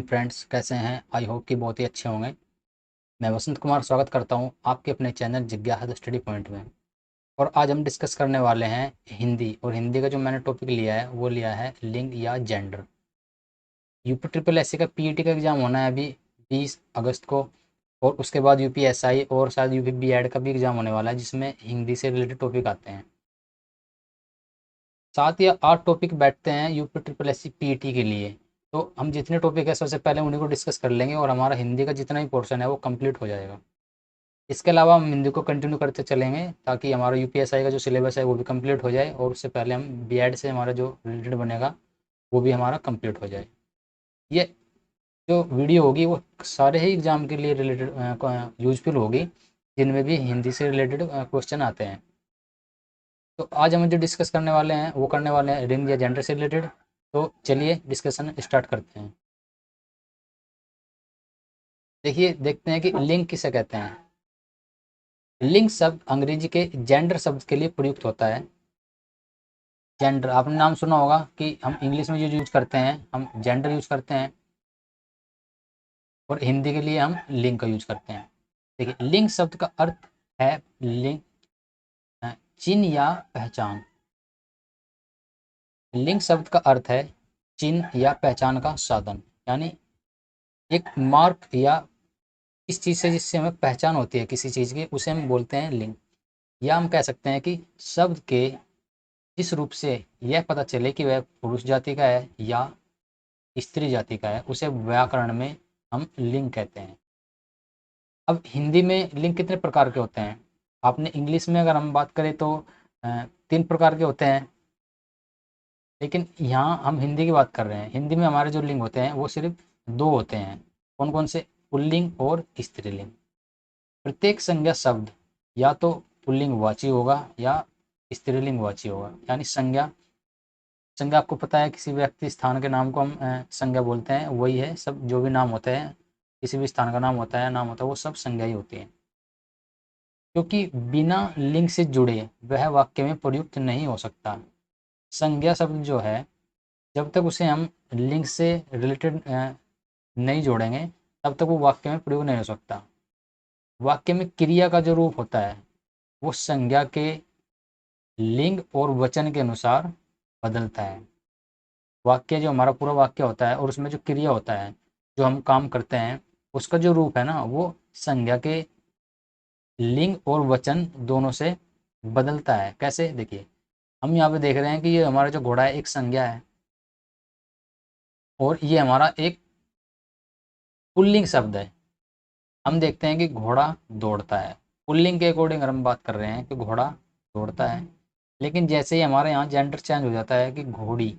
Friends, कैसे हैं? I hope कि बहुत ही अच्छे होंगे। मैं वसंत कुमार स्वागत करता हूं आपके अपने चैनल जिज्ञासा स्टडी पॉइंट में। और आज हम डिस्कस करने वाले हैं हिंदी। और हिंदी का जो मैंने टॉपिक लिया है वो लिया है लिंग या gender. UP triple S C का पीईटी का एग्ज़ाम होना है अभी 20 अगस्त को। और उसके बाद यूपी एसआई और शायद यूपी बीएड का भी एग्ज़ाम होने वाला है, जिसमें हिंदी से रिलेटेड टॉपिक आते हैं। 7 या 8 टॉपिक बैठते हैं UP triple S C PET के लिए। तो हम जितने टॉपिक है सबसे पहले उन्हीं को डिस्कस कर लेंगे और हमारा हिंदी का जितना भी पोर्शन है वो कंप्लीट हो जाएगा। इसके अलावा हम हिंदी को कंटिन्यू करते चलेंगे ताकि हमारा यूपीएसआई का जो सिलेबस है वो भी कंप्लीट हो जाए, और उससे पहले हम बीएड से हमारा जो रिलेटेड बनेगा वो भी हमारा कंप्लीट हो जाए। ये जो वीडियो होगी वो सारे ही एग्जाम के लिए रिलेटेड यूजफुल होगी, जिनमें भी हिंदी से रिलेटेड क्वेश्चन आते हैं। तो आज हम जो डिस्कस करने वाले हैं वो करने वाले हैं रिंग या जेंडर से रिलेटेड। तो चलिए डिस्कशन स्टार्ट करते हैं। देखिए, देखते हैं कि लिंग किसे कहते हैं। लिंग शब्द अंग्रेजी के जेंडर शब्द के लिए प्रयुक्त होता है। जेंडर आपने नाम सुना होगा कि हम इंग्लिश में जो यूज करते हैं हम जेंडर यूज करते हैं, और हिंदी के लिए हम लिंग का यूज करते हैं। देखिए, लिंग शब्द का अर्थ है लिंग, चिन्ह या पहचान। लिंग शब्द का अर्थ है चिन्ह या पहचान का साधन, यानी एक मार्क या इस चीज से जिससे हमें पहचान होती है किसी चीज की, उसे हम बोलते हैं लिंग। या हम कह सकते हैं कि शब्द के जिस रूप से यह पता चले कि वह पुरुष जाति का है या स्त्री जाति का है, उसे व्याकरण में हम लिंग कहते हैं। अब हिंदी में लिंग कितने प्रकार के होते हैं? आपने इंग्लिश में अगर हम बात करें तो 3 प्रकार के होते हैं, लेकिन यहाँ हम हिंदी की बात कर रहे हैं। हिंदी में हमारे जो लिंग होते हैं वो सिर्फ 2 होते हैं। कौन कौन से? पुल्लिंग और स्त्रीलिंग। प्रत्येक संज्ञा शब्द या तो पुल्लिंग वाची होगा या स्त्रीलिंग वाची होगा। यानी संज्ञा संज्ञा आपको पता है, किसी व्यक्ति स्थान के नाम को हम संज्ञा बोलते हैं। वही है, सब जो भी नाम होते हैं, किसी भी स्थान का नाम होता है, नाम होता है, वो सब संज्ञा ही होती है। क्योंकि बिना लिंग से जुड़े वह वाक्य में प्रयुक्त नहीं हो सकता। संज्ञा शब्द जो है, जब तक उसे हम लिंग से रिलेटेड नहीं जोड़ेंगे तब तक वो वाक्य में प्रयोग नहीं हो सकता। वाक्य में क्रिया का जो रूप होता है वो संज्ञा के लिंग और वचन के अनुसार बदलता है। वाक्य जो हमारा पूरा वाक्य होता है और उसमें जो क्रिया होता है, जो हम काम करते हैं, उसका जो रूप है ना, वो संज्ञा के लिंग और वचन दोनों से बदलता है। कैसे? देखिए, हम यहाँ पे देख रहे हैं कि ये हमारा जो घोड़ा है एक संज्ञा है, और ये हमारा एक पुल्लिंग शब्द है। हम देखते हैं कि घोड़ा दौड़ता है। पुल्लिंग के अकॉर्डिंग अगर हम बात कर रहे हैं कि घोड़ा दौड़ता है, लेकिन जैसे ही हमारे यहाँ जेंडर चेंज हो जाता है कि घोड़ी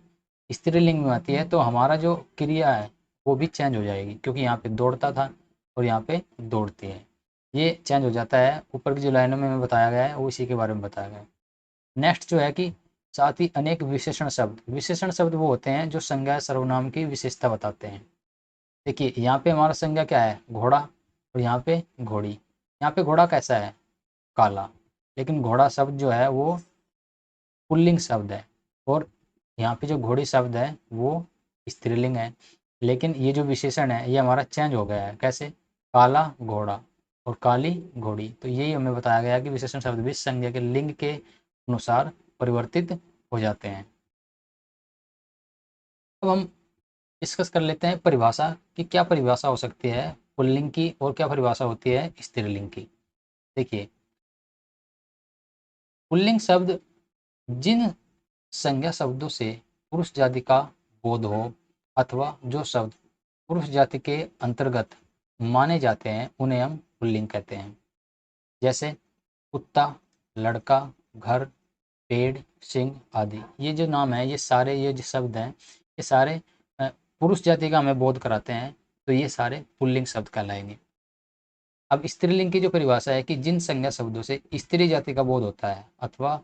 स्त्रीलिंग में आती है, तो हमारा जो क्रिया है वो भी चेंज हो जाएगी, क्योंकि यहाँ पे दौड़ता था और यहाँ पे दौड़ती है। ये चेंज हो जाता है। ऊपर की जो लाइनों में बताया गया है वो इसी के बारे में बताया गया है। नेक्स्ट जो है कि साथ ही अनेक विशेषण शब्द वो होते हैं जो संज्ञा सर्वनाम की विशेषता बताते हैं। देखिए, यहाँ पे हमारा संज्ञा क्या है? घोड़ा। और यहाँ पे घोड़ी। यहाँ पे घोड़ा कैसा है? काला। लेकिन घोड़ा शब्द जो है वो पुल्लिंग शब्द है, और यहाँ पे जो घोड़ी शब्द है वो स्त्रीलिंग है। लेकिन ये जो विशेषण है ये हमारा चेंज हो गया है। कैसे? काला घोड़ा और काली घोड़ी। तो यही हमें बताया गया कि विशेषण शब्द भी संज्ञा के लिंग के अनुसार परिवर्तित हो जाते हैं। अब हम डिस्कस कर लेते हैं परिभाषा कि क्या परिभाषा हो सकती है पुल्लिंग की और क्या परिभाषा होती है स्त्रीलिंग की। देखिए, पुल्लिंग शब्द जिन संज्ञा शब्दों से पुरुष जाति का बोध हो, अथवा जो शब्द पुरुष जाति के अंतर्गत माने जाते हैं उन्हें हम पुल्लिंग कहते हैं। जैसे कुत्ता, लड़का, घर, पेड़, सिंह आदि। ये जो नाम है, ये जो शब्द हैं, ये सारे पुरुष जाति का हमें बोध कराते हैं, तो ये सारे पुल्लिंग शब्द कहलाएंगे। अब स्त्रीलिंग की जो परिभाषा है कि जिन संज्ञा शब्दों से स्त्री जाति का बोध होता है, अथवा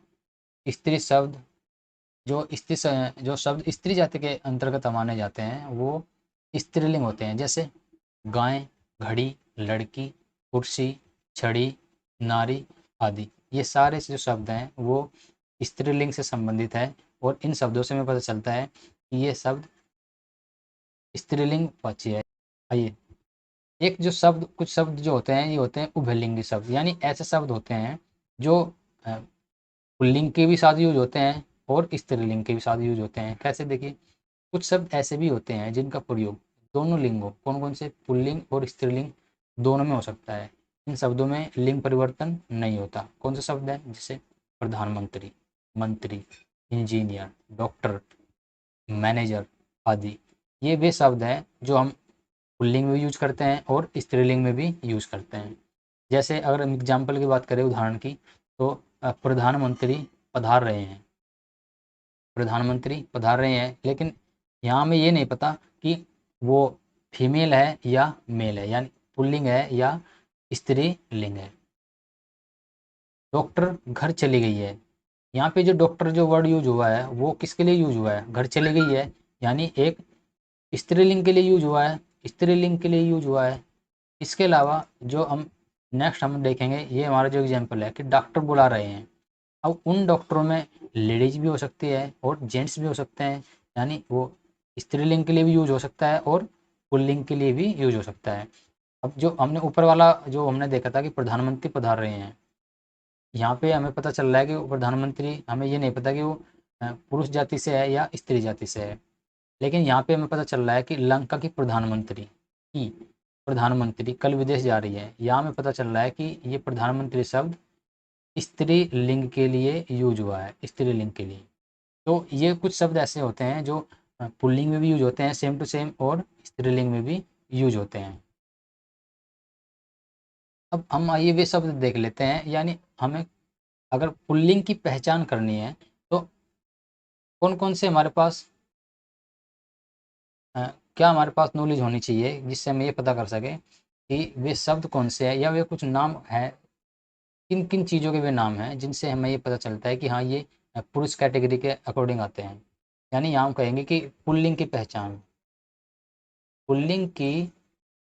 स्त्री शब्द जो शब्द स्त्री जाति के अंतर्गत माने जाते हैं वो स्त्रीलिंग होते हैं। जैसे गाय, घड़ी, लड़की, कुर्सी, छड़ी, नारी आदि। ये सारे जो शब्द हैं वो स्त्रीलिंग से संबंधित है, और इन शब्दों से हमें पता चलता है कि ये शब्द स्त्रीलिंग वाची है। आइए, एक जो शब्द, कुछ शब्द जो होते हैं ये होते हैं उभयलिंगी शब्द, यानी ऐसे शब्द होते हैं जो अ, पुल्लिंग के भी साथ यूज होते हैं और स्त्रीलिंग के भी साथ यूज होते हैं। कैसे, देखिए, कुछ शब्द ऐसे भी होते हैं जिनका प्रयोग दोनों लिंगों, कौन कौन से, पुल्लिंग और स्त्रीलिंग दोनों में हो सकता है। इन शब्दों में लिंग परिवर्तन नहीं होता। कौन से शब्द हैं, जैसे प्रधानमंत्री, मंत्री, इंजीनियर, डॉक्टर, मैनेजर आदि। ये वे शब्द हैं जो हम पुल्लिंग में भी यूज करते हैं और स्त्रीलिंग में भी यूज करते हैं। जैसे अगर हम एग्जाम्पल की बात करें, उदाहरण की, तो प्रधानमंत्री पधार रहे हैं, प्रधानमंत्री पधार रहे हैं, लेकिन यहाँ हमें ये नहीं पता कि वो फीमेल है या मेल है, यानी पुल्लिंग है या स्त्रीलिंग है। डॉक्टर घर चली गई है, यहाँ पे जो डॉक्टर जो वर्ड यूज हुआ है वो किसके लिए यूज हुआ है, घर चली गई है, यानी एक स्त्रीलिंग के लिए यूज हुआ है, स्त्रीलिंग के लिए यूज हुआ है। इसके अलावा जो हम नेक्स्ट हम देखेंगे, ये हमारा जो एग्जाम्पल है कि डॉक्टर बुला रहे हैं। अब उन डॉक्टरों में लेडीज भी हो सकती है और जेंट्स भी हो सकते हैं, यानी वो स्त्रीलिंग के लिए भी यूज हो सकता है और पुल्लिंग के लिए भी यूज हो सकता है। अब जो हमने ऊपर वाला जो हमने देखा था कि प्रधानमंत्री पधार रहे हैं, यहाँ पे हमें पता चल रहा है कि वो प्रधानमंत्री, हमें ये नहीं पता कि वो पुरुष जाति से है या स्त्री जाति से है। लेकिन यहाँ पे हमें पता चल रहा है कि लंका की प्रधानमंत्री कल विदेश जा रही है। यहाँ हमें पता चल रहा है कि ये प्रधानमंत्री शब्द स्त्रीलिंग के लिए यूज हुआ है, स्त्रीलिंग के लिए। तो ये कुछ शब्द ऐसे होते हैं जो पुल्लिंग में भी यूज होते हैं सेम टू सेम, और स्त्रीलिंग में भी यूज होते हैं। अब हम आइए वे शब्द देख लेते हैं, यानी हमें अगर पुल्लिंग की पहचान करनी है तो कौन कौन से हमारे पास अ, क्या हमारे पास नॉलेज होनी चाहिए जिससे हम ये पता कर सकें कि वे शब्द कौन से हैं, या वे कुछ नाम हैं, किन किन चीज़ों के वे नाम हैं जिनसे हमें ये पता चलता है कि हाँ ये पुरुष कैटेगरी के अकॉर्डिंग आते हैं। यानी यहाँ हम कहेंगे कि पुल्लिंग की पहचान, पुल्लिंग की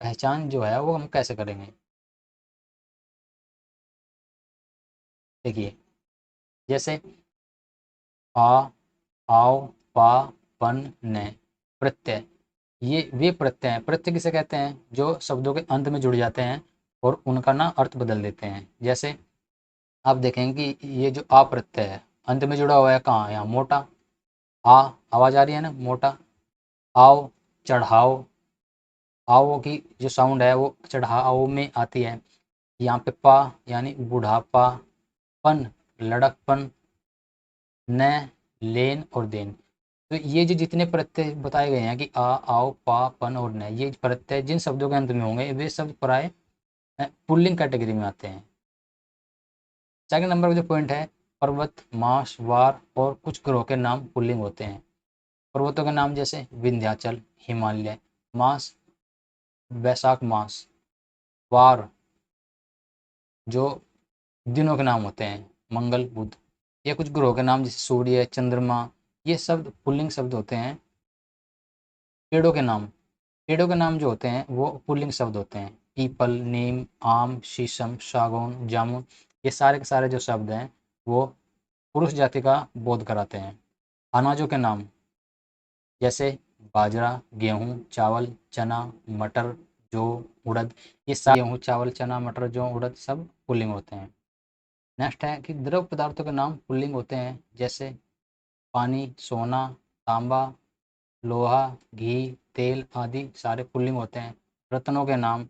पहचान जो है वो हम कैसे करेंगे। देखिए, जैसे आ, आओ, पा, पन, ने, प्रत्यय, ये वे प्रत्यय हैं। प्रत्यय किसे कहते हैं, जो शब्दों के अंत में जुड़ जाते हैं और उनका ना अर्थ बदल देते हैं। जैसे आप देखेंगे कि ये जो आ प्रत्यय है, अंत में जुड़ा हुआ है कहाँ, यहाँ मोटा, आ, आवाज आ रही है ना, मोटा। आओ, चढ़ाओ, आओ की जो साउंड है वो चढ़ाओ में आती है। यहाँ पे पा यानी बुढ़ापा, पन लड़कपन, न लेन और देन। तो ये जो जितने प्रत्यय बताए गए हैं कि आ, आओ, पा, पन और न, ये प्रत्यय जिन शब्दों के अंत में होंगे वे शब्द प्राय पुल्लिंग कैटेगरी में आते हैं। सेकंड नंबर का जो पॉइंट है, पर्वत, मास, वार और कुछ ग्रहों के नाम पुल्लिंग होते हैं। पर्वतों के नाम जैसे विंध्याचल, हिमालय, मास, वैशाख मास, वार जो दिनों के नाम होते हैं, मंगल, बुध। ये कुछ ग्रहों के नाम जैसे सूर्य, चंद्रमा, ये शब्द पुल्लिंग शब्द होते हैं। पेड़ों के नाम, पेड़ों के नाम जो होते हैं वो पुल्लिंग शब्द होते हैं। पीपल, नीम, आम, शीशम, सागौन, जामुन, ये सारे के सारे जो शब्द हैं वो पुरुष जाति का बोध कराते हैं। अनाजों के नाम जैसे बाजरा, गेहूँ, चावल, चना, मटर, जौ, उड़द, ये सारे गेहूँ, चावल, चना, मटर, जौ, उड़द सब पुल्लिंग होते हैं। नेक्स्ट है कि द्रव पदार्थों के नाम पुल्लिंग होते हैं, जैसे पानी, सोना, तांबा, लोहा, घी, तेल आदि सारे पुल्लिंग होते हैं। रत्नों के नाम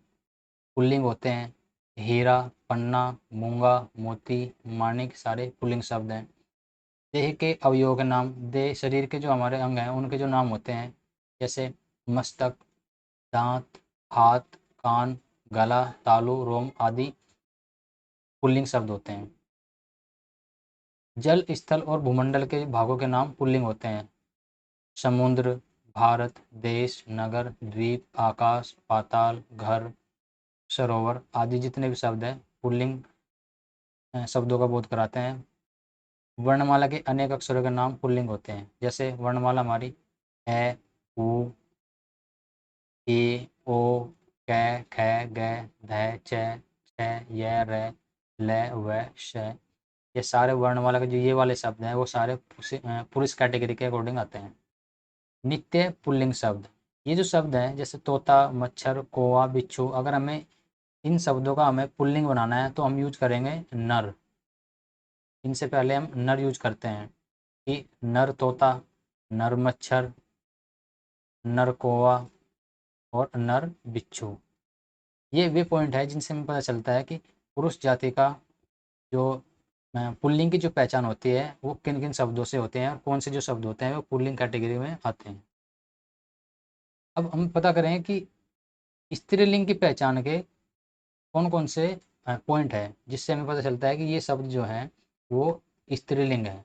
पुल्लिंग होते हैं, हीरा, पन्ना, मूंगा, मोती, माणिक सारे पुल्लिंग शब्द हैं। देह के अवयवों के नाम, देह शरीर के जो हमारे अंग हैं उनके जो नाम होते हैं, जैसे मस्तक, दांत, हाथ, कान, गला, तालू, रोम आदि पुल्लिंग शब्द होते हैं। जल, स्थल और भूमंडल के भागों के नाम पुल्लिंग होते हैं। समुद्र, भारत, देश, नगर, द्वीप, आकाश, पाताल, घर, सरोवर आदि जितने भी शब्द हैं पुल्लिंग शब्दों का बोध कराते हैं। वर्णमाला के अनेक अक्षरों के नाम पुल्लिंग होते हैं, जैसे वर्णमाला हमारी ए, उ, ए, ओ, कै, ख, ग, ध, च, छ, य, र, ल, व, श, ये सारे वर्णमाला के जो ये वाले शब्द हैं वो सारे पुरुष कैटेगरी के अकॉर्डिंग आते हैं। नित्य पुल्लिंग शब्द, ये जो शब्द हैं जैसे तोता, मच्छर, कौवा, बिच्छू, अगर हमें इन शब्दों का हमें पुल्लिंग बनाना है तो हम यूज करेंगे नर। इनसे पहले हम नर यूज करते हैं कि नर तोता, नर मच्छर, नर कौवा और नर बिच्छू। ये वे पॉइंट है जिनसे हमें पता चलता है कि पुरुष जाति का जो पुल्लिंग की जो पहचान होती है वो किन किन शब्दों से होते हैं और कौन से जो शब्द होते हैं वो पुल्लिंग कैटेगरी में आते हैं। अब हम पता करें कि स्त्रीलिंग की पहचान के कौन कौन से पॉइंट है जिससे हमें पता चलता है कि ये शब्द जो है वो स्त्रीलिंग है।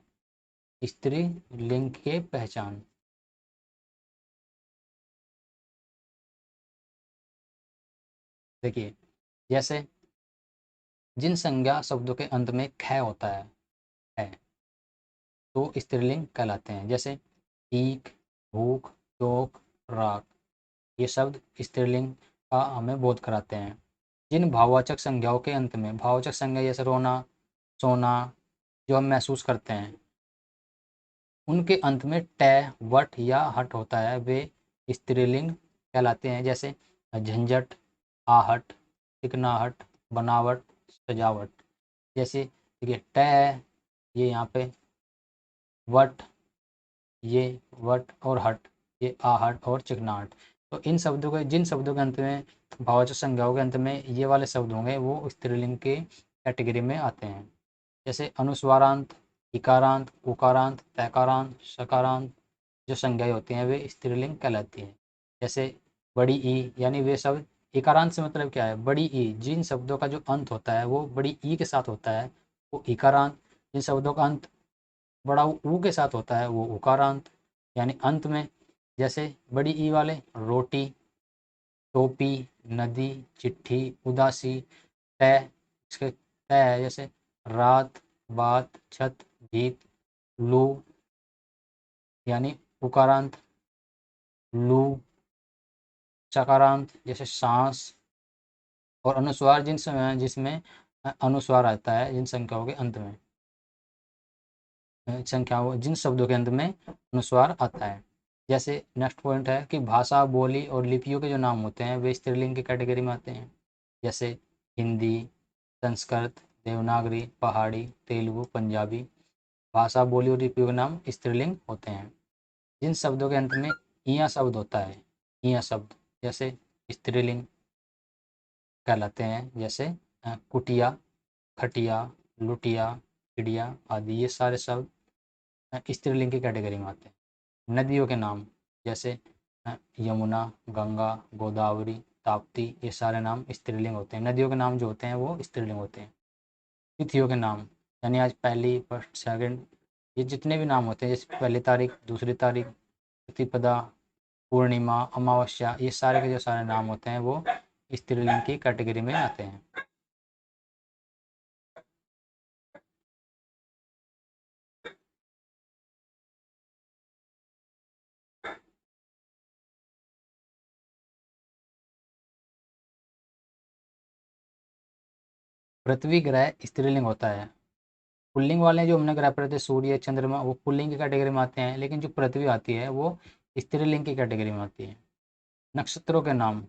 स्त्रीलिंग के पहचान, देखिए जैसे जिन संज्ञा शब्दों के अंत में ख होता है तो स्त्रीलिंग कहलाते हैं। जैसे ईख, भूख, चोक, राख, ये शब्द स्त्रीलिंग का हमें बोध कराते हैं। जिन भाववाचक संज्ञाओं के अंत में, भाववाचक संज्ञा जैसे रोना, सोना, जो हम महसूस करते हैं, उनके अंत में ट, वट या हट होता है, वे स्त्रीलिंग कहलाते हैं। जैसे झंझट, आहट, चिकनाहट, बनावट, सजावट। जैसे देखिए ट है, ये यहाँ पे वट, ये वट और हट, ये आहट और चिकनाहट। तो इन शब्दों के, जिन शब्दों के अंत में भाववाचक संज्ञाओं के अंत में ये वाले शब्द होंगे वो स्त्रीलिंग के कैटेगरी में आते हैं। जैसे अनुस्वारांत, इकारांत, उकारांत, तैकारांत, सकारांत, जो संज्ञाएं होती हैं वे स्त्रीलिंग कहलाती हैं। जैसे बड़ी ई, यानी वे शब्द, इकारांत से मतलब क्या है, बड़ी ई, जिन शब्दों का जो अंत होता है वो बड़ी ई के साथ होता है वो इकारांत। जिन शब्दों का अंत बड़ा ऊ के साथ होता है वो उकारांत, यानी अंत में। जैसे बड़ी ई वाले रोटी, टोपी, नदी, चिट्ठी, उदासी, तय, इसके तय है जैसे रात, बात, छत, भीत, लू, यानी उकारांत, लू, चकारांत जैसे सांस, और अनुस्वार जिन समय जिसमें अनुस्वार आता है जिन संख्याओं के अंत में, संख्याओं जिन शब्दों के अंत में अनुस्वार आता है। जैसे नेक्स्ट पॉइंट है कि भाषा, बोली और लिपियों के जो नाम होते हैं वे स्त्रीलिंग की कैटेगरी में आते हैं। जैसे हिंदी, संस्कृत, देवनागरी, पहाड़ी, तेलुगु, पंजाबी। भाषा, बोली और लिपियों के नाम स्त्रीलिंग होते हैं। जिन शब्दों के अंत में इया शब्द होता है, इया शब्द, जैसे स्त्रीलिंग कहलाते हैं। जैसे कुटिया, खटिया, लुटिया, चिड़िया आदि, ये सारे शब्द स्त्रीलिंग की कैटेगरी में आते हैं। नदियों के नाम जैसे यमुना, गंगा, गोदावरी, ताप्ती, ये सारे नाम स्त्रीलिंग होते हैं। नदियों के नाम जो होते हैं वो स्त्रीलिंग होते हैं। तिथियों के नाम, यानी आज पहली, फर्स्ट, सेकंड, ये जितने भी नाम होते हैं, जैसे पहली तारीख, दूसरी तारीख, प्रतिपदा, पूर्णिमा, अमावस्या, ये सारे के जो सारे नाम होते हैं वो स्त्रीलिंग की कैटेगरी में आते हैं। पृथ्वी ग्रह स्त्रीलिंग होता है। पुल्लिंग वाले जो हमने ग्रह पढ़े थे, सूर्य, चंद्रमा, वो पुल्लिंग की कैटेगरी में आते हैं, लेकिन जो पृथ्वी आती है वो स्त्रीलिंग की कैटेगरी में आती है। नक्षत्रों के नाम,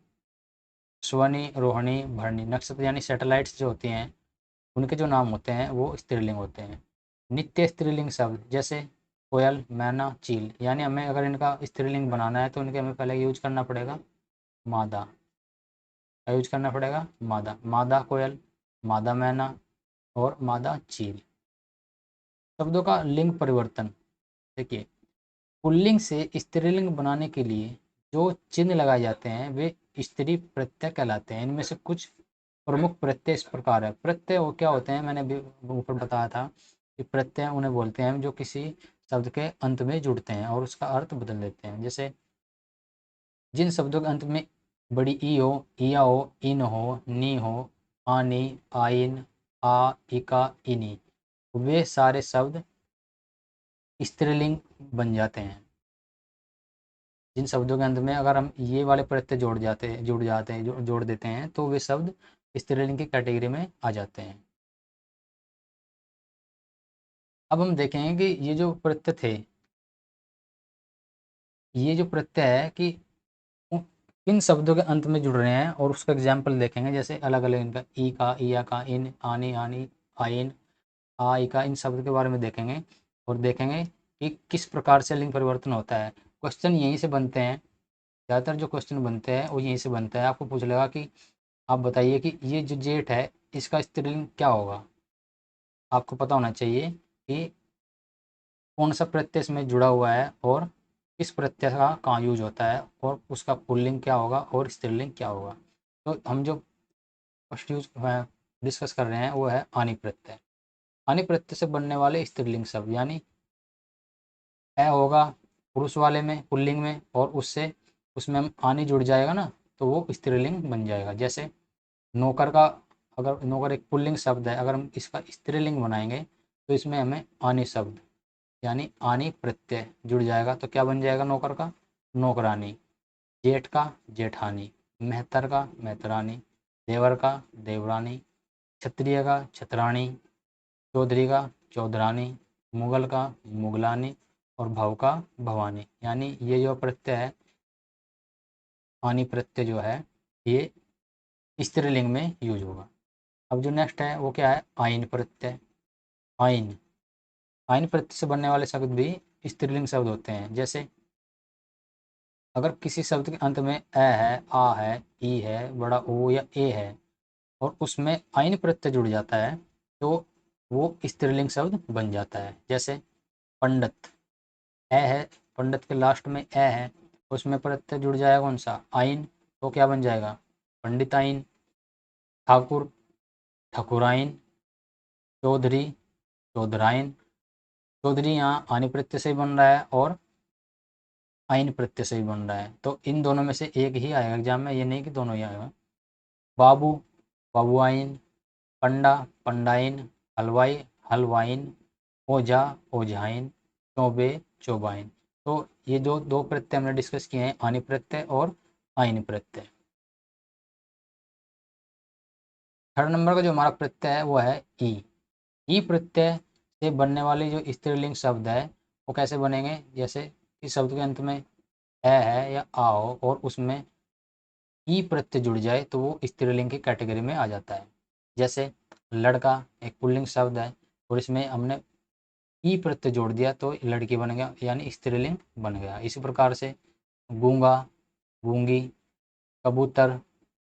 स्वनी, रोहिणी, भरणी, नक्षत्र यानी सैटेलाइट्स जो होती हैं उनके जो नाम होते हैं वो स्त्रीलिंग होते हैं। नित्य स्त्रीलिंग शब्द जैसे कोयल, मैना, चील, यानी हमें अगर इनका स्त्रीलिंग बनाना है तो इनके हमें पहले यूज करना पड़ेगा मादा। क्या यूज करना पड़ेगा? मादा। मादा कोयल, मादा मैना और मादा चील। शब्दों का लिंग परिवर्तन, देखिए पुल्लिंग से स्त्रीलिंग बनाने के लिए जो चिन्ह लगाए जाते हैं वे स्त्री प्रत्यय कहलाते हैं। इनमें से कुछ प्रमुख प्रत्यय इस प्रकार है। प्रत्यय वो क्या होते हैं, मैंने अभी ऊपर बताया था कि प्रत्यय उन्हें बोलते हैं जो किसी शब्द के अंत में जुड़ते हैं और उसका अर्थ बदल देते हैं। जैसे जिन शब्दों के अंत में बड़ी ई हो, इया हो, इन हो, नी हो, आनी, आइन, आ, इका, इनी, वे सारे शब्द स्त्रीलिंग बन जाते हैं। जिन शब्दों के अंत में अगर हम ये वाले प्रत्यय जोड़ देते हैं तो वे शब्द स्त्रीलिंग की कैटेगरी में आ जाते हैं। अब हम देखेंगे कि ये जो प्रत्यय थे, ये जो प्रत्यय है कि किन शब्दों के अंत में जुड़ रहे हैं और उसका एग्जाम्पल देखेंगे, जैसे अलग अलग इनका ई का, इया का, इन, आनी, आनी, आइन, आई का, इन शब्द के बारे में देखेंगे और देखेंगे कि किस प्रकार से लिंग परिवर्तन होता है। क्वेश्चन यहीं से बनते हैं, ज़्यादातर जो क्वेश्चन बनते हैं वो यहीं से बनता है। आपको पूछ लेगा कि आप बताइए कि ये जो जेठ है इसका स्त्रीलिंग क्या होगा। आपको पता होना चाहिए कि कौन सा प्रत्यय इसमें जुड़ा हुआ है और किस प्रत्यय का कहाँ यूज होता है और उसका पुल्लिंग क्या होगा और स्त्रीलिंग क्या होगा। तो हम जो फर्स्ट यूज डिस्कस कर रहे हैं वो है आनी प्रत्यय। आनी प्रत्यय से बनने वाले स्त्रीलिंग शब्द, यानी ए होगा पुरुष वाले में, पुल्लिंग में, और उससे उसमें हम आनी जुड़ जाएगा ना, तो वो स्त्रीलिंग बन जाएगा। जैसे नौकर का, अगर नौकर एक पुल्लिंग शब्द है, अगर हम इसका स्त्रीलिंग बनाएंगे तो इसमें हमें आनी शब्द यानी आनी प्रत्यय जुड़ जाएगा, तो क्या बन जाएगा नौकर का नौकरानी, जेठ का जेठानी, मेहतर का मेहतरानी, देवर का देवरानी, क्षत्रिय का छतरानी, चौधरी का चौधरानी, मुगल का मुगलानी और भव का भवानी। यानी ये जो प्रत्यय है, आनी प्रत्यय जो है, ये स्त्रीलिंग में यूज होगा। अब जो नेक्स्ट है वो क्या है, आइन प्रत्यय। आइन, आइन प्रत्यय से बनने वाले शब्द भी स्त्रीलिंग शब्द होते हैं। जैसे अगर किसी शब्द के अंत में ए है, आ है, ई है, बड़ा ओ या ए है और उसमें आइन प्रत्यय जुड़ जाता है तो वो स्त्रीलिंग शब्द बन जाता है। जैसे पंडित, ए है, पंडित के लास्ट में ए है, उसमें प्रत्यय जुड़ जाएगा कौन सा, आइन, तो क्या बन जाएगा पंडिताइन। ठाकुर, ठकुराइन, चौधरी, चौधराइन। चौधरी यहाँ आनी प्रत्यय से ही बन रहा है और आइन प्रत्यय से ही बन रहा है, तो इन दोनों में से एक ही आएगा एग्जाम में, ये नहीं कि दोनों ही आएगा। बाबू, बाबुआइन, पंडा, पंडाइन, हलवाई, हलवाइन, ओझा, ओझाइन, चौबे, चौबाइन। तो ये जो दो प्रत्यय हमने डिस्कस किए हैं, आनी प्रत्यय और आइन प्रत्यय। थर्ड नंबर का जो हमारा प्रत्यय है वो है ई। ई प्रत्यय से बनने वाले जो स्त्रीलिंग शब्द है वो कैसे बनेंगे, जैसे इस शब्द के अंत में ए है या आ हो और उसमें ई प्रत्यय जुड़ जाए तो वो स्त्रीलिंग की कैटेगरी में आ जाता है। जैसे लड़का एक पुल्लिंग शब्द है और इसमें हमने ई प्रत्यय जोड़ दिया तो लड़की बन गया, यानी स्त्रीलिंग बन गया। इसी प्रकार से गूंगा, गूंगी, कबूतर,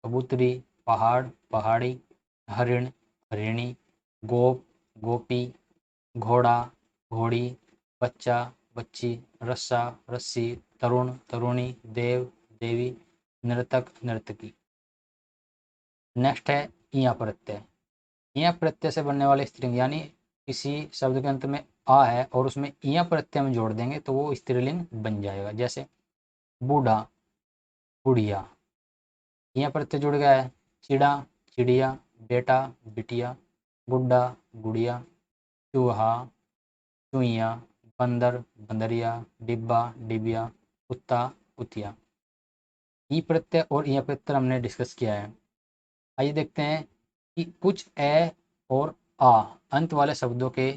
कबूतरी, पहाड़, पहाड़ी, हरिण, हरिणी, गोप, गोपी, घोड़ा, घोड़ी, बच्चा, बच्ची, रस्सा, रस्सी, तरुण, तरुणी, देव, देवी, नर्तक, नर्तकी। नेक्स्ट है इया प्रत्यय। इया प्रत्यय से बनने वाले स्त्रीलिंग, यानी किसी शब्द के अंत में आ है और उसमें इया प्रत्यय में जोड़ देंगे तो वो स्त्रीलिंग बन जाएगा। जैसे बूढ़ा, बुढ़िया, इया प्रत्यय जुड़ गया है। चिड़ा, चिड़िया, बेटा, बिटिया, गुड्डा, गुड़िया, चूहा, चुईया, बंदर, बंदरिया, डिब्बा, डिबिया, कुत्ता, कुतिया। ई प्रत्यय और इया प्रत्यय हमने डिस्कस किया है। आइए देखते हैं कि कुछ ए और आ अंत वाले शब्दों के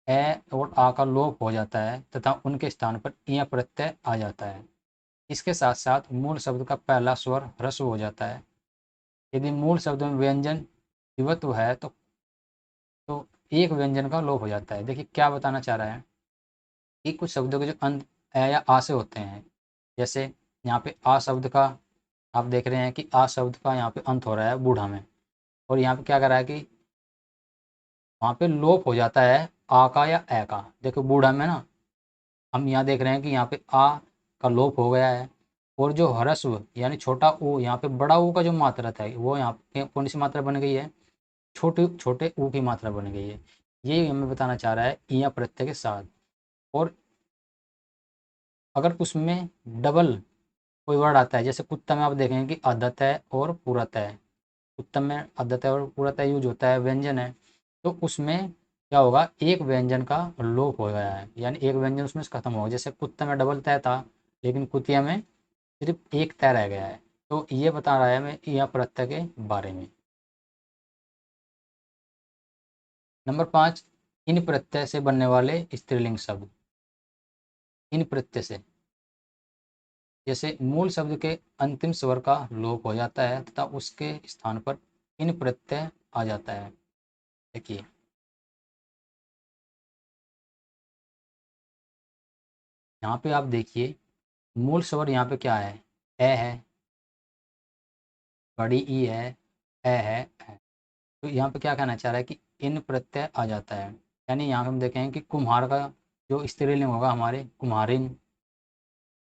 ए और आ का लोप हो जाता है तथा उनके स्थान पर इया प्रत्यय आ जाता है। इसके साथ साथ मूल शब्द का पहला स्वर ह्रस्व हो जाता है। यदि मूल शब्द में व्यंजन द्वित्व है तो एक व्यंजन का लोप हो जाता है। देखिए क्या बताना चाह रहा है कि कुछ शब्दों के जो अंत ए या आ से होते हैं, जैसे यहाँ पे आ शब्द का आप देख रहे हैं कि आ शब्द का यहाँ पे अंत हो रहा है बूढ़ा में, और यहाँ पे क्या कर रहा है कि वहाँ पे लोप हो जाता है आ का या ए का। देखो बूढ़ा में ना हम यहाँ देख रहे हैं कि यहाँ पे आ का लोप हो गया है और जो ह्रस्व यानी छोटा ऊ, यहाँ पे बड़ा ऊ का जो मात्रा था वो यहाँ पे कौन सी मात्रा बन गई है, छोटे छोटे ऊ की मात्रा बन गई है। ये हमें बताना चाह रहा है इया प्रत्यय के साथ। और अगर उसमें डबल कोई वर्ड आता है, जैसे कुत्ता में आप देखेंगे कि आदत है और पूरत है, कुत्ता में आदत है और पूरत है यूज होता है, व्यंजन है, तो उसमें क्या होगा, एक व्यंजन का लोप हो गया है, यानी एक व्यंजन उसमें से खत्म हो गया। जैसे कुत्ता में डबल तय था लेकिन कुतिया में सिर्फ एक तय रह गया है। तो ये बता रहा है हमें यह प्रत्यय के बारे में। नंबर 5, इन प्रत्यय से बनने वाले स्त्रीलिंग शब्द। इन प्रत्यय से जैसे मूल शब्द के अंतिम स्वर का लोप हो जाता है तथा उसके स्थान पर इन प्रत्यय आ जाता है। देखिए यहाँ पे आप देखिए मूल स्वर यहाँ पे क्या है, है, बड़ी ई है, है। तो यहाँ पे क्या कहना चाह रहा है कि इन प्रत्यय आ जाता है। यानी यहाँ पे हम देखें कि कुम्हार का जो स्त्रीलिंग होगा हमारे कुम्हारिन,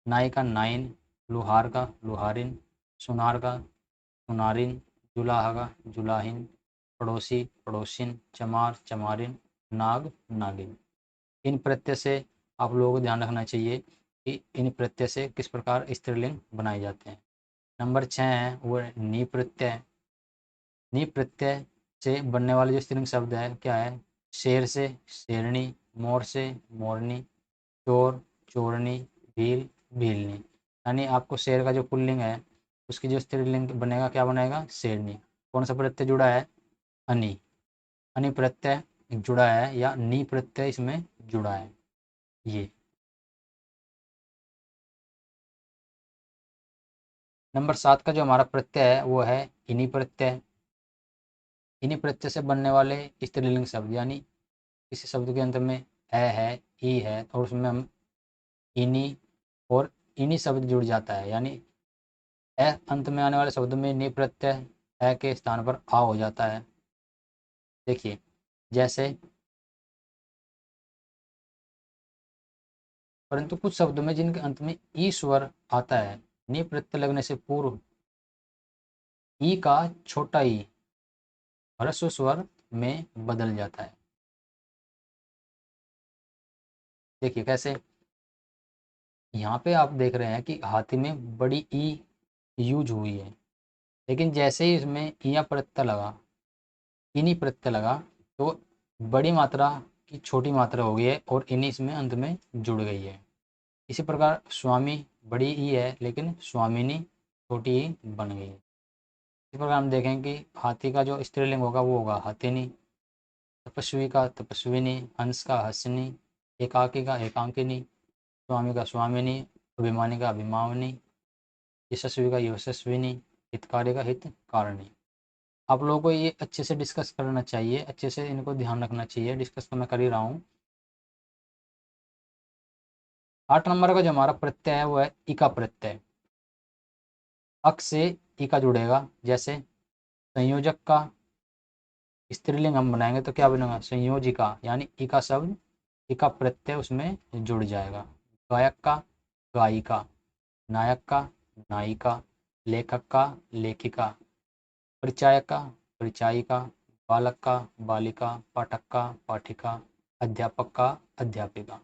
नाई का नाइन, लोहार का लोहारिन, सुनार का सुनारिन, जुलाहा का जुलाहिन, पड़ोसी पड़ोसिन, चमार चमारिन, नाग नागिन। इन प्रत्यय से आप लोगों को ध्यान रखना चाहिए कि इन प्रत्यय से किस प्रकार स्त्रीलिंग बनाए जाते हैं। नंबर 6 है वो है नी प्रत्यय। नी प्रत्यय से बनने वाले जो स्त्रीलिंग शब्द है क्या है, शेर से शेरनी, मोर से मोरनी, चोर चोरनी, भील भीलनी। यानी आपको शेर का जो पुल्लिंग है उसकी जो स्त्रीलिंग बनेगा क्या बनेगा, शेरनी। कौन सा प्रत्यय जुड़ा है, अनि, अनि प्रत्यय जुड़ा है या नी प्रत्यय इसमें जुड़ा है। ये नंबर 7 का जो हमारा प्रत्यय है वो है इनी प्रत्यय। इनी प्रत्यय से बनने वाले स्त्रीलिंग शब्द यानी किसी शब्द के अंत में है, ई है और उसमें हम इनी और इनी शब्द जुड़ जाता है। यानी ए अंत में आने वाले शब्द में नी प्रत्यय ए के स्थान पर आ हो जाता है। देखिए जैसे, परंतु कुछ शब्दों में जिनके अंत में ई स्वर आता है, नी प्रत्यय लगने से पूर्व ई का छोटा ई ह्रस्व स्वर में बदल जाता है। देखिए कैसे, यहाँ पे आप देख रहे हैं कि हाथी में बड़ी ई यूज हुई है, लेकिन जैसे ही इसमें इया प्रत्यय लगा, इनी प्रत्यय लगा, तो बड़ी मात्रा की छोटी मात्रा हो गई है और इनी इसमें अंत में जुड़ गई है। इसी प्रकार स्वामी बड़ी ई है लेकिन स्वामिनी छोटी ई बन गई है। इसी प्रकार हम देखें कि हाथी का जो स्त्रीलिंग होगा वो होगा हथिनी, तपस्वी का तपस्विनी, हंस का हंसनी, एकाकी का एकांकिनी, स्वामी का स्वामिनी, अभिमानी का अभिमानी, यशस्वी का यशस्विनी, हितकारी का हितकारिणी। आप लोगों को ये अच्छे से डिस्कस करना चाहिए, अच्छे से इनको ध्यान रखना चाहिए। डिस्कस तो मैं कर ही रहा हूँ। 8 नंबर का जो हमारा प्रत्यय है वो है इका प्रत्यय। अक से इका जुड़ेगा। जैसे संयोजक का स्त्रीलिंग हम बनाएंगे तो क्या बनेगा, संयोजिका। यानी इका शब्द इका प्रत्यय उसमें जुड़ जाएगा। गायक का गायिका, नायक का नायिका, लेखक का लेखिका, परिचायक का परिचायिका, बालक का बालिका, पाठक का पाठिका, अध्यापक का अध्यापिका।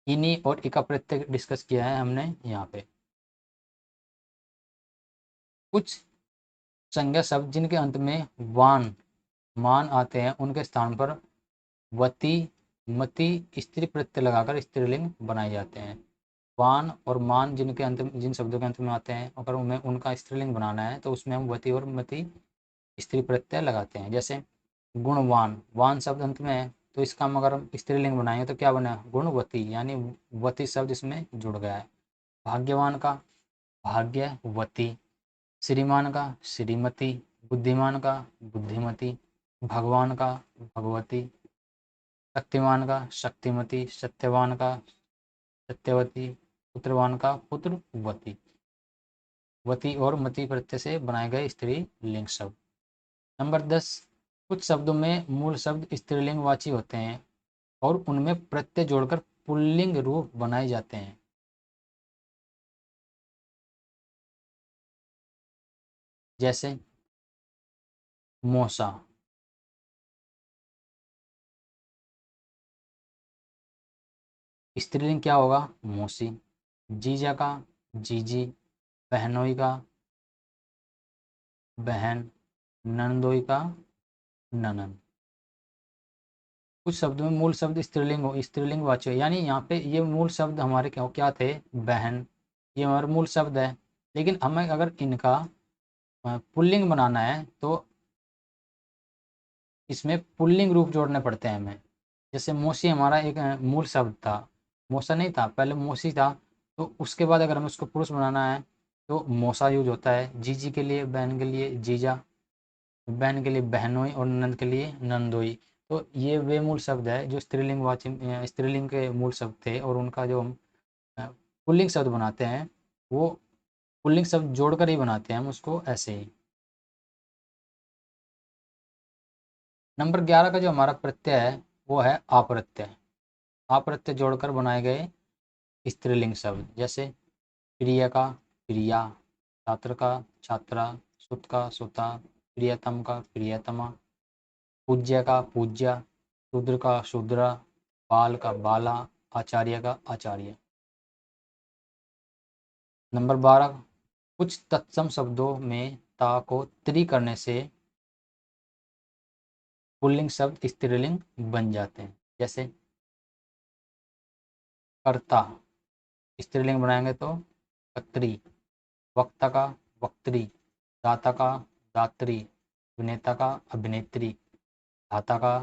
इन्हीं और इका प्रत्यय डिस्कस किया है हमने यहाँ पे। कुछ संज्ञा शब्द जिनके अंत में वान मान आते हैं उनके स्थान पर वती मति स्त्री प्रत्यय लगाकर स्त्रीलिंग बनाए जाते हैं। वान और मान जिनके अंत जिन शब्दों के अंत में आते हैं अगर उन्हें उनका स्त्रीलिंग बनाना है तो उसमें हम वती और मति स्त्री प्रत्यय लगाते हैं। जैसे गुणवान, वान शब्द अंत में है तो इसका हम अगर स्त्रीलिंग बनाएंगे तो क्या बना, गुणवती। यानी वती शब्द इसमें जुड़ गया है। भाग्यवान का भाग्यवती, श्रीमान का श्रीमती, बुद्धिमान का बुद्धिमती, भगवान का भगवती, शक्तिमान का शक्तिमती, सत्यवान का सत्यवती, पुत्रवान का पुत्रवती। वती और मति प्रत्यय से बनाए गए स्त्रीलिंग शब्द। नंबर 10, कुछ शब्दों में मूल शब्द स्त्रीलिंगवाची होते हैं और उनमें प्रत्यय जोड़कर पुल्लिंग रूप बनाए जाते हैं। जैसे मौसा, स्त्रीलिंग क्या होगा, मौसी। जीजा का जीजी, बहनोई का बहन, नंदोई का ननन। कुछ शब्दों में मूल शब्द स्त्रीलिंग हो स्त्रीलिंग वाच्य, यानी यहाँ पे ये मूल शब्द हमारे क्या क्या थे, बहन, ये हमारे मूल शब्द है। लेकिन हमें अगर इनका पुल्लिंग बनाना है तो इसमें पुल्लिंग रूप जोड़ने पड़ते हैं हमें। जैसे मौसी हमारा एक मूल शब्द था, मौसा नहीं था, पहले मौसी था। तो उसके बाद अगर हमें उसको पुरुष बनाना है तो मौसा यूज होता है, जीजी के लिए, बहन के लिए जीजा, बहन के लिए बहनोई और नंद के लिए नंदोई। तो ये वे मूल शब्द है जो स्त्रीलिंग स्त्रीलिंग के मूल शब्द थे, और उनका जो हम पुल्लिंग शब्द बनाते हैं वो पुल्लिंग शब्द जोड़कर ही बनाते हैं हम उसको ऐसे ही। नंबर 11 का जो हमारा प्रत्यय है वो है आप्रत्यय। आप्रत्यय जोड़कर बनाए गए स्त्रीलिंग शब्द, जैसे प्रिय का प्रिया, छात्र का छात्रा, सुत का सुता, प्रियतम का प्रियतमा, पूज्य का पूज्या, शूद्र का शूद्रा, बाल का बाला, आचार्य का आचार्य। नंबर 12, कुछ तत्सम शब्दों में ता को त्रि करने से पुल्लिंग शब्द स्त्रीलिंग बन जाते हैं। जैसे कर्ता स्त्रीलिंग बनाएंगे तो कत्री, वक्ता का वक्त्री, दाता का दात्री, अभिनेता का अभिनेत्री, धाता का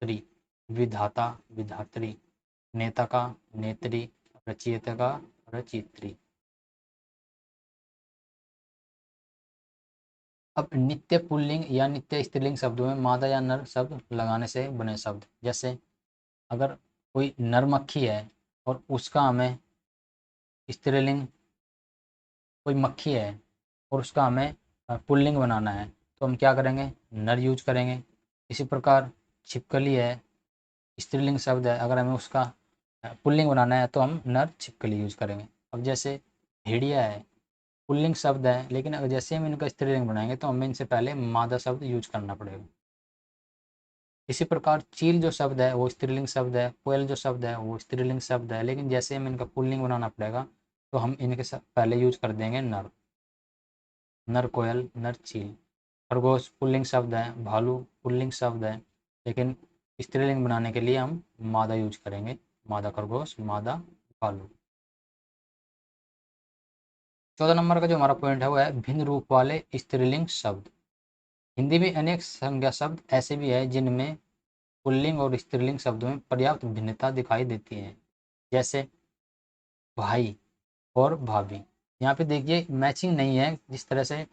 त्री, विधाता विधात्री, नेता का नेत्री, रचयिता का रचयित्री। अब नित्य पुल्लिंग या नित्य स्त्रीलिंग शब्दों में मादा या नर शब्द लगाने से बने शब्द, जैसे अगर कोई नर मक्खी है और उसका हमें स्त्रीलिंग, कोई मक्खी है और उसका हमें पुल्लिंग बनाना है तो हम क्या करेंगे, नर यूज करेंगे। इसी प्रकार छिपकली है, स्त्रीलिंग शब्द है, अगर हमें उसका पुल्लिंग बनाना है तो हम नर छिपकली यूज करेंगे। अब जैसे भेड़िया है, पुल्लिंग शब्द है, लेकिन अगर जैसे हम इनका स्त्रीलिंग बनाएंगे तो हमें इनसे पहले मादा शब्द यूज करना पड़ेगा। इसी प्रकार चील जो शब्द है वो स्त्रीलिंग शब्द है, कोयल जो शब्द है वो स्त्रीलिंग शब्द है, लेकिन जैसे हम इनका पुल्लिंग बनाना पड़ेगा तो हम इनके पहले यूज कर देंगे नर, नर कोयल नर चील। खरगोश पुल्लिंग शब्द है, भालू पुल्लिंग शब्द है, लेकिन स्त्रीलिंग बनाने के लिए हम मादा यूज करेंगे, मादा खरगोश मादा भालू। 14 नंबर का जो हमारा पॉइंट है वो है भिन्न रूप वाले स्त्रीलिंग शब्द। हिंदी में अनेक संज्ञा शब्द ऐसे भी है जिनमें पुल्लिंग और स्त्रीलिंग शब्दों में पर्याप्त भिन्नता दिखाई देती है, जैसे भाई और भाभी। यहाँ पे देखिए मैचिंग नहीं है, जिस तरह से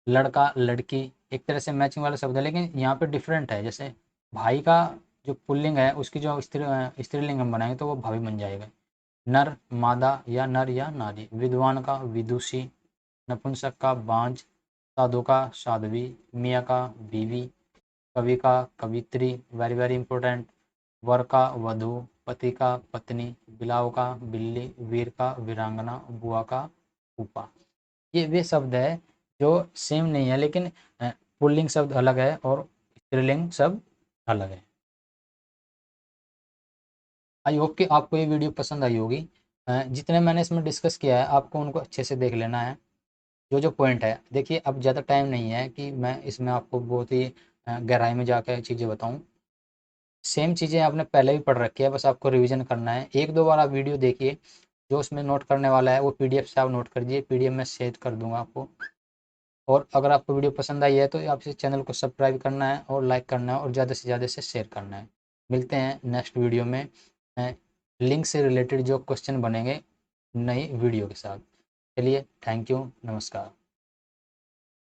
लड़का लड़की एक तरह से मैचिंग वाला शब्द है, लेकिन यहाँ पे डिफरेंट है। जैसे भाई का जो पुल्लिंग है उसकी जो स्त्रीलिंग हम बनाएंगे तो वो भाभी बन जाएगा। नर मादा या नर या नारी, विद्वान का विदुषी, नपुंसक का बांझ, साधु का साध्वी, मियाँ का बीवी, कवि का कवित्री, वेरी वेरी इंपॉर्टेंट, वर का वधु, पति का पत्नी, बिलाव का बिल्ली, वीर का वीरांगना, बुआ का फूफा। ये वे शब्द है जो सेम नहीं है, लेकिन पुल्लिंग शब्द अलग है और स्त्रीलिंग शब्द अलग है। आई होप कि आपको ये वीडियो पसंद आई होगी। जितने मैंने इसमें डिस्कस किया है आपको उनको अच्छे से देख लेना है। जो जो पॉइंट है देखिए, अब ज़्यादा टाइम नहीं है कि मैं इसमें आपको बहुत ही गहराई में जाकर चीज़ें बताऊँ। सेम चीज़ें आपने पहले भी पढ़ रखी है, बस आपको रिवीजन करना है। एक दो बार आप वीडियो देखिए, जो उसमें नोट करने वाला है वो पीडीएफ से आप नोट कर दीजिए, पीडीएफ में शेयर कर दूंगा आपको। और अगर आपको वीडियो पसंद आई है तो आप इस चैनल को सब्सक्राइब करना है और लाइक करना है और ज़्यादा से ज़्यादा से शेयर करना है। मिलते हैं नेक्स्ट वीडियो में लिंक से रिलेटेड जो क्वेश्चन बनेंगे नई वीडियो के साथ। चलिए, थैंक यू, नमस्कार।